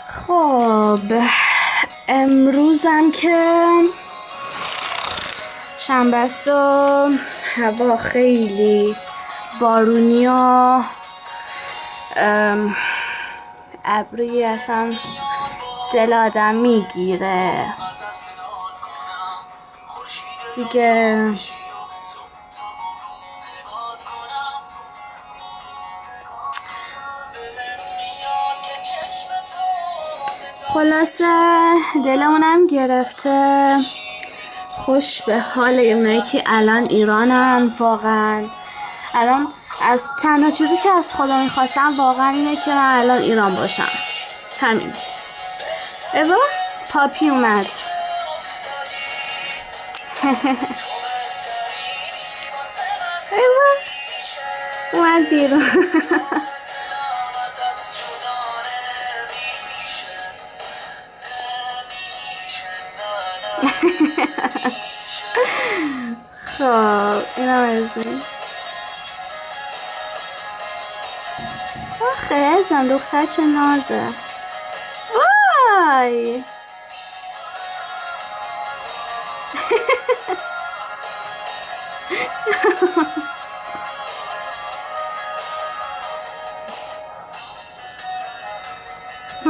خب امروزم که شنبه است و هوا خیلی بارونی و ابری اصلا دل آدم میگیره دیگه. خلاصه دلمونم گرفته، خوش به حال اونایی که الان ایرانن. واقعا الان از تنها چیزی که از خدا میخواستم واقعا اینه که من الان ایران باشم. همین. ایوا پاپی اومد. ایوا اومد بیرون. خب اینم از این. آخه ازم دختر چه نازه. وای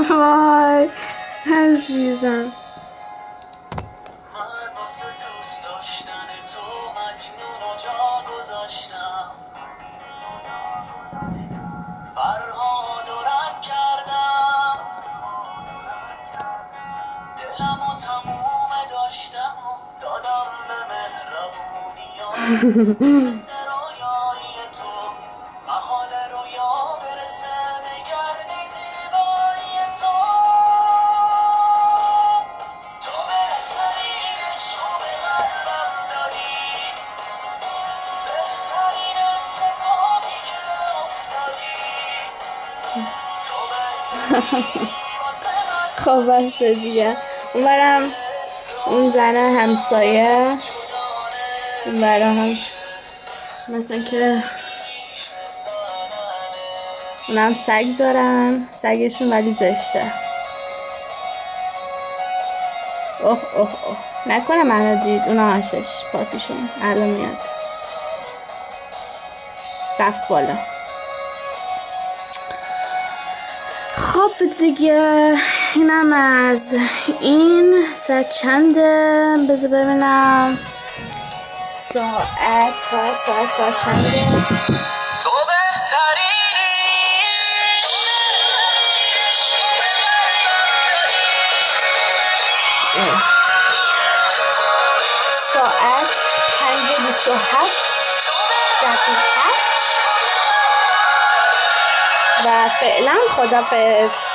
وای عزیزم. خب بس دیگه. اونورم اون زنه همسایه، اونورا هم مثلا که اونم سگ دارن، سگشون ولی زشته. اوه اوه اوه نکنه منو دید. اونا هاشش پاپیشون الان میاد. رفت بالا. خب دیگه اینم از این. ساعت چنده؟ بذار ببینم. ساعت چنده؟ تو بهترینی. ساعت 5:27 دقیقه و فعلا خدافظ.